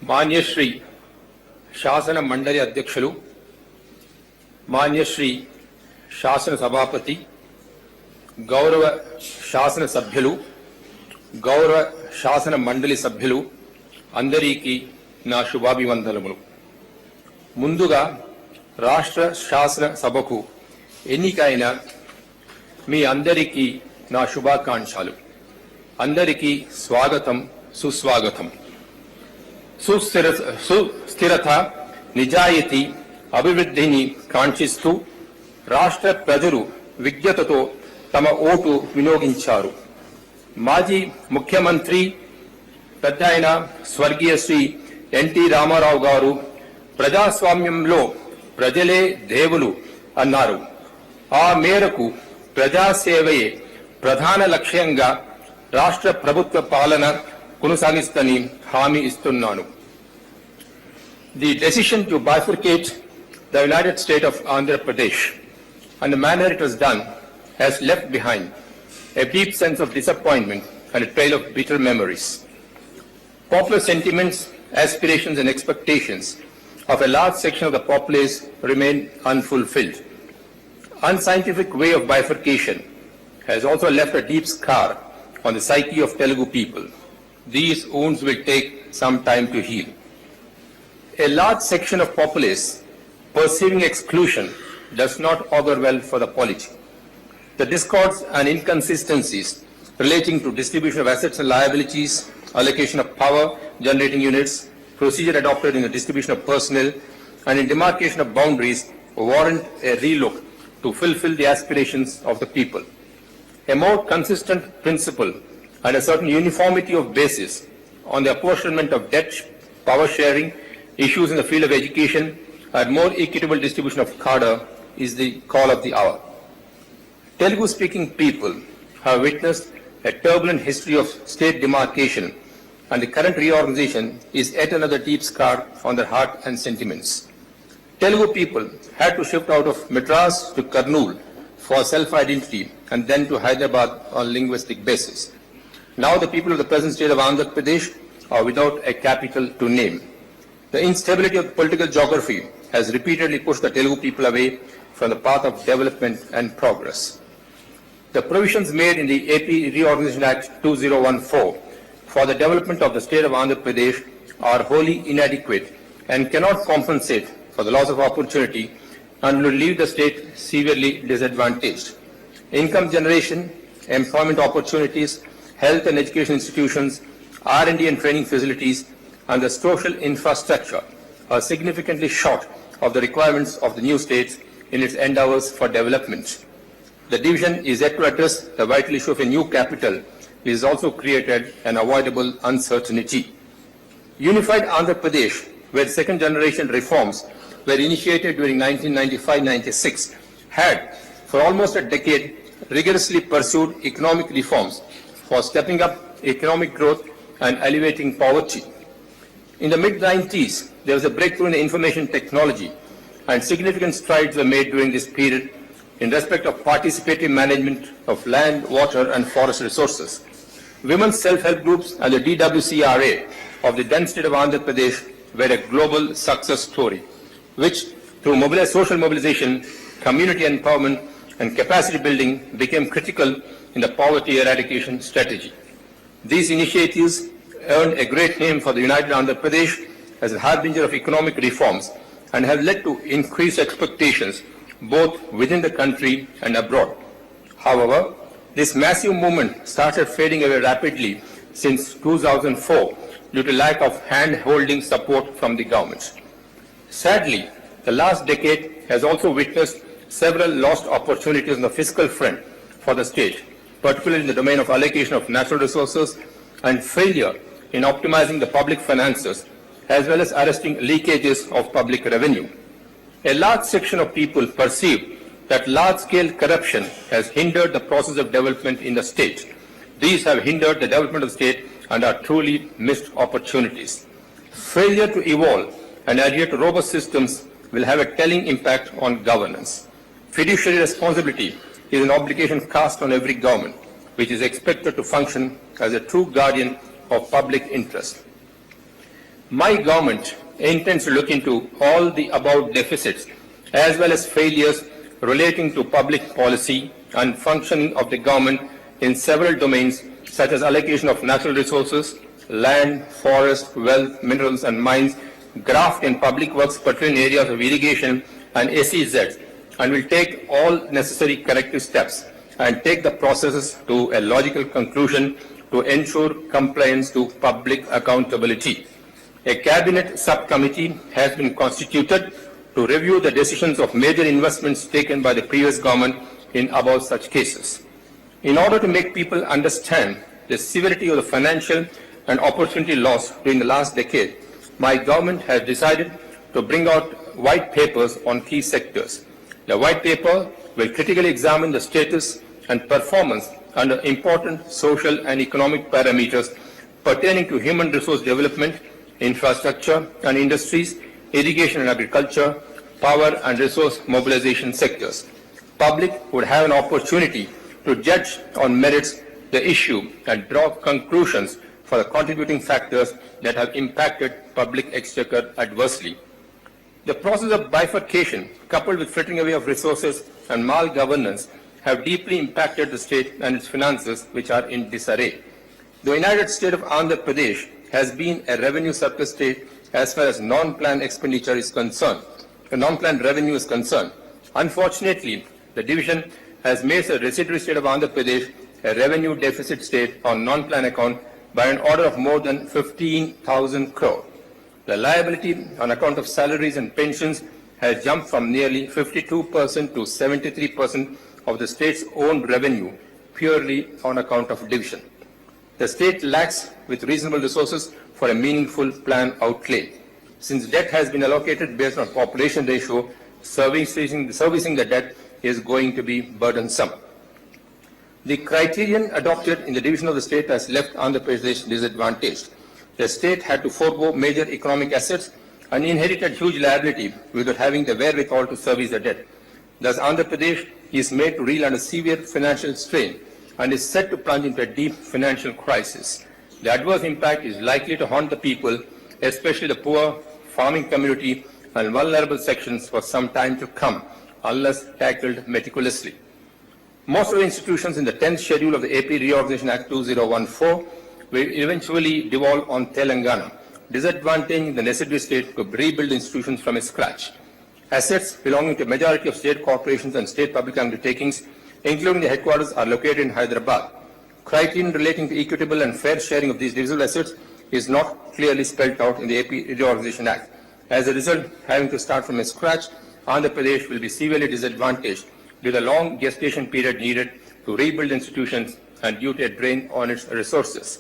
मान्य श्री शासन मंडली अध्यक्षुलु मान्य श्री शासन सभापति गौरव शासन सभ्युलु गौरव शासन मंडली सभ्युलु अंदरिकी ना शुभाभिवंदनमुलु ముందుగా రాష్ట్ర శాసన సభకు ఎన్నికైన మీ అందరికీ నా శుభాకాంక్షలు. అందరికీ స్వాగతం సుస్వాగతం. సుస్థిరత నిజాయితీ అభివృద్ధిని కాంక్షిస్తూ రాష్ట్ర ప్రజలు విజ్ఞతతో తమ ఓటు వినియోగించారు. మాజీ ముఖ్యమంత్రి పెద్దయిన స్వర్గీయ శ్రీ ఎన్టీ రామారావు గారు ప్రజాస్వామ్యంలో ప్రజలే దేవులు అన్నారు. ఆ మేరకు ప్రజాసేవయే ప్రధాన లక్ష్యంగా రాష్ట్ర ప్రభుత్వ పాలన కొనసాగిస్తని హామీ ఇస్తున్నాను. The decision to bifurcate the United State of Andhra Pradesh and the manner it was done has left behind a deep sense of disappointment and a trail of bitter memories. Popular sentiments, aspirations and expectations of a large section of the populace remain unfulfilled. Unscientific way of bifurcation has also left a deep scar on the psyche of Telugu people. These wounds will take some time to heal. A large section of populace perceiving exclusion does not augur well for the polity. The discords and inconsistencies relating to distribution of assets and liabilities, allocation of power generating units, procedure adopted in the distribution of personnel and in demarcation of boundaries warrant a relook to fulfill the aspirations of the people. A more consistent principle and a certain uniformity of basis on the apportionment of debt, power sharing, issues in the field of education and more equitable distribution of cadre is the call of the hour. Telugu speaking people have witnessed a turbulent history of state demarcation, and the current reorganization is yet another deep scar on their heart and sentiments. Telugu people had to shift out of Madras to Kurnool for self-identity and then to Hyderabad on linguistic basis. Now the people of the present state of Andhra Pradesh are without a capital to name. The instability of the political geography has repeatedly pushed the Telugu people away from the path of development and progress. The provisions made in the AP Reorganization Act 2014 for the development of the state of Andhra Pradesh are wholly inadequate and cannot compensate for the loss of opportunity and will leave the state severely disadvantaged. Income generation, employment opportunities, health and education institutions, R&D and training facilities, and the social infrastructure are significantly short of the requirements of the new states in its endeavors for development. The division is yet to address the vital issue of a new capital, which has also created an avoidable uncertainty. Unified Andhra Pradesh, where second generation reforms were initiated during 1995-96, had for almost a decade rigorously pursued economic reforms for stepping up economic growth and alleviating poverty. In the mid-90s, there was a breakthrough in the information technology and significant strides were made during this period in respect of participatory management of land, water and forest resources. Women's self-help groups and the DWCRA of the then state of Andhra Pradesh were a global success story, which through social mobilization, community empowerment and capacity building became critical in the poverty eradication strategy. These initiatives earned a great name for the United Andhra Pradesh as a harbinger of economic reforms and have led to increased expectations both within the country and abroad. However, this massive movement started fading away rapidly since 2004 due to lack of hand-holding support from the government. Sadly, the last decade has also witnessed several lost opportunities on the fiscal front for the state, particularly in the domain of allocation of natural resources and failure in optimizing the public finances, as well as arresting leakages of public revenue. A large section of people perceive that large-scale corruption has hindered the process of development in the state. These have hindered the development of the state and are truly missed opportunities. Failure to evolve and adhere to robust systems will have a telling impact on governance. Fiduciary responsibility is an obligation cast on every government, which is expected to function as a true guardian of public interest. My government intends to look into all the above deficits as well as failures relating to public policy and functioning of the government in several domains such as allocation of natural resources, land, forest, wealth, minerals and mines, graft in public works, particularly in areas of irrigation and SEZ, and will take all necessary corrective steps and take the processes to a logical conclusion to ensure compliance to public accountability. A cabinet subcommittee has been constituted to review the decisions of major investments taken by the previous government in above such cases. In order to make people understand the severity of the financial and opportunity loss during the last decade, my government has decided to bring out white papers on key sectors. The white paper will critically examine the status and performance under important social and economic parameters pertaining to human resource development, infrastructure and industries, irrigation and agriculture, power and resource mobilization sectors. Public would have an opportunity to judge on merits the issue and draw conclusions for the contributing factors that have impacted public exchequer adversely. The process of bifurcation, coupled with frittering away of resources and malgovernance, have deeply impacted the state and its finances, which are in disarray. The United State of Andhra Pradesh has been a revenue surplus state as far as non-planned expenditure is concerned. The non-planned revenue is concerned. Unfortunately, the division has made the residuary state of Andhra Pradesh a revenue deficit state on non-planned account by an order of more than 15,000 crore. The liability on account of salaries and pensions has jumped from nearly 52% to 73% of the state's own revenue purely on account of division. The state lacks with reasonable resources for a meaningful plan outlay. Since debt has been allocated based on population ratio, servicing the debt is going to be burdensome. The criterion adopted in the division of the state has left Andhra Pradesh disadvantaged. The state had to forego major economic assets and inherited huge liability without having the wherewithal to service the debt. Thus, Andhra Pradesh is made to reel under severe financial strain and is set to plunge into a deep financial crisis. The adverse impact is likely to haunt the people, especially the poor, farming community and vulnerable sections for some time to come, unless tackled meticulously. Most of the institutions in the 10th schedule of the AP Reorganization Act 2014 will eventually devolve on Telangana, disadvantaging the necessary state to rebuild institutions from scratch. Assets belonging to a majority of state corporations and state public undertakings, including the headquarters, are located in Hyderabad. Criterion relating to equitable and fair sharing of these divisible assets is not clearly spelled out in the AP Reorganization Act. As a result, having to start from scratch, Andhra Pradesh will be severely disadvantaged due to the long gestation period needed to rebuild institutions and due to a drain on its resources.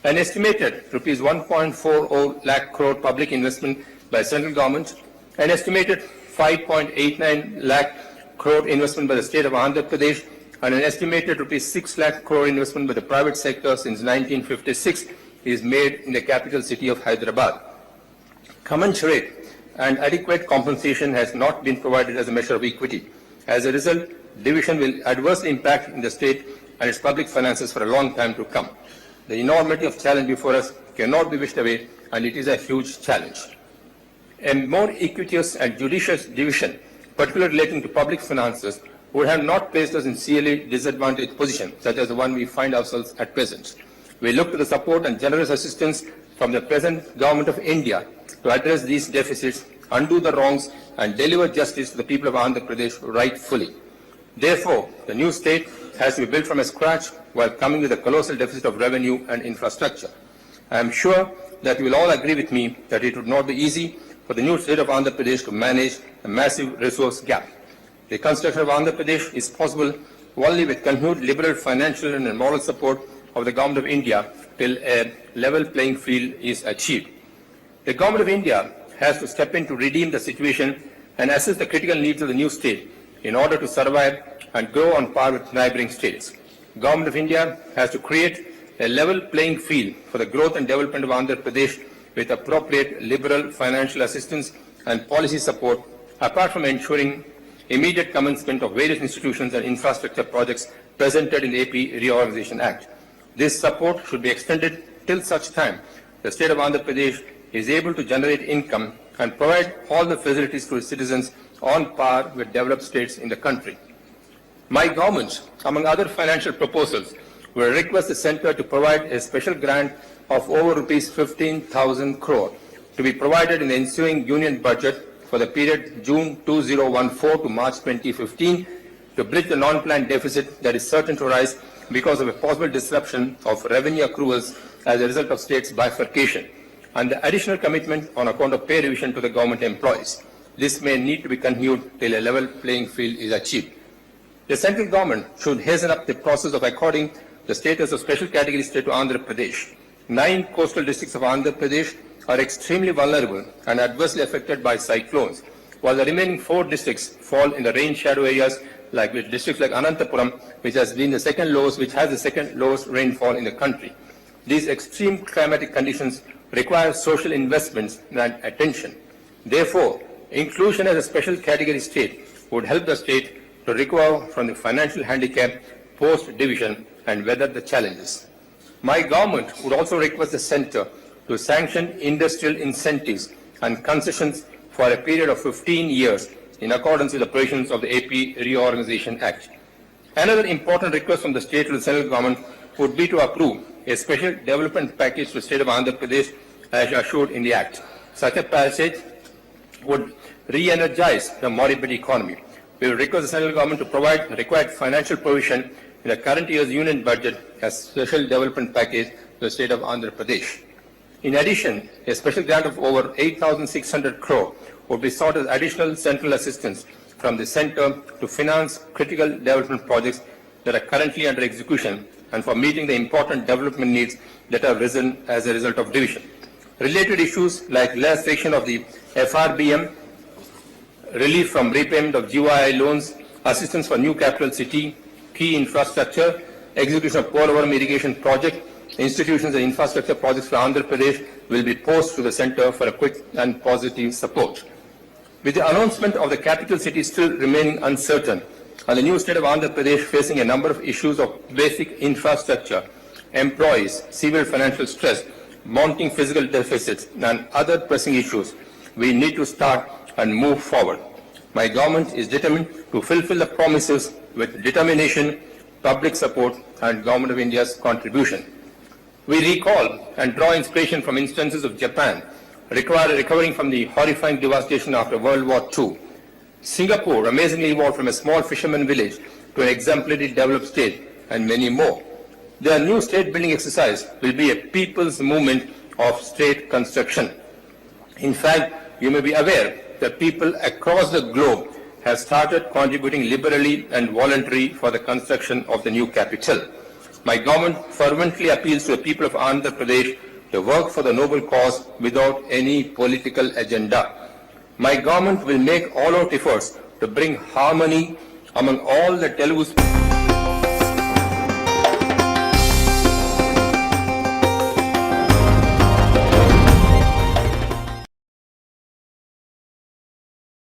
An estimated rupees 1.40 lakh crore public investment by central government, an estimated 5.89 lakh crore investment by the state of Andhra Pradesh, and an estimated rupees 6 lakh crore investment by the private sector since 1956 is made in the capital city of Hyderabad. Commensurate and adequate compensation has not been provided as a measure of equity. As a result, division will adversely impact in the state and its public finances for a long time to come. The enormity of challenge before us cannot be wished away, and it is a huge challenge. A more equitous and judicious division, particularly relating to public finances, would have not placed us in severely disadvantaged position, such as the one we find ourselves at present. We look to the support and generous assistance from the present government of India to address these deficits, undo the wrongs, and deliver justice to the people of Andhra Pradesh rightfully. Therefore, the new state has to be built from scratch while coming with a colossal deficit of revenue and infrastructure. I am sure that you will all agree with me that it would not be easy for the new state of Andhra Pradesh to manage a massive resource gap. The construction of Andhra Pradesh is possible only with continued liberal financial and moral support of the Government of India till a level playing field is achieved. The Government of India has to step in to redeem the situation and assess the critical needs of the new state in order to survive and grow on par with neighboring states. Government of India has to create a level playing field for the growth and development of Andhra Pradesh with appropriate liberal financial assistance and policy support, apart from ensuring immediate commencement of various institutions and infrastructure projects presented in the AP Reorganization Act. This support should be extended till such time the state of Andhra Pradesh is able to generate income and provide all the facilities to its citizens on par with developed states in the country. My government, among other financial proposals, will request the Centre to provide a special grant of over rupees 15,000 crore to be provided in the ensuing union budget for the period June 2014 to March 2015 to bridge the non-planned deficit that is certain to rise because of a possible disruption of revenue accruals as a result of states' bifurcation, and the additional commitment on account of pay revision to the government employees. This may need to be continued till a level playing field is achieved. The central government should hasten up the process of according the status of special category state to Andhra Pradesh. 9 coastal districts of Andhra Pradesh are extremely vulnerable and adversely affected by cyclones, while the remaining 4 districts fall in the rain shadow areas like districts like Anantapuram, which has the second lowest rainfall in the country. These extreme climatic conditions require social investments and attention. Therefore, inclusion as a special category state would help the state to recover from the financial handicap post-division and weather the challenges. My government would also request the Centre to sanction industrial incentives and concessions for a period of 15 years in accordance with the provisions of the AP Reorganization Act. Another important request from the state to the central government would be to approve a special development package to the state of Andhra Pradesh as assured in the Act. Such a passage would re-energize the moribund economy. We will request the central government to provide the required financial provision in the current year's union budget as special development package to the state of Andhra Pradesh. In addition, a special grant of over 8,600 crore would be sought as additional central assistance from the centre to finance critical development projects that are currently under execution and for meeting the important development needs that have risen as a result of division. Related issues like relaxation of the FRBM, relief from repayment of GYI loans, assistance for new capital city, key infrastructure, execution of Polavaram irrigation project, institutions and infrastructure projects for Andhra Pradesh will be posed to the centre for a quick and positive support. With the announcement of the capital city still remaining uncertain and the new state of Andhra Pradesh facing a number of issues of basic infrastructure, employees, severe financial stress, mounting physical deficits and other pressing issues, we need to start and move forward. My government is determined to fulfill the promises with determination, public support and Government of India's contribution. We recall and draw inspiration from instances of Japan recovering from the horrifying devastation after World War II. Singapore amazingly evolved from a small fisherman village to an exemplary developed state, and many more. Their new state building exercise will be a people's movement of state construction. In fact, you may be aware that people across the globe have started contributing liberally and voluntarily for the construction of the new capital. My government fervently appeals to the people of Andhra Pradesh to work for the noble cause without any political agenda. My government will make all-out efforts to bring harmony among all the Telugu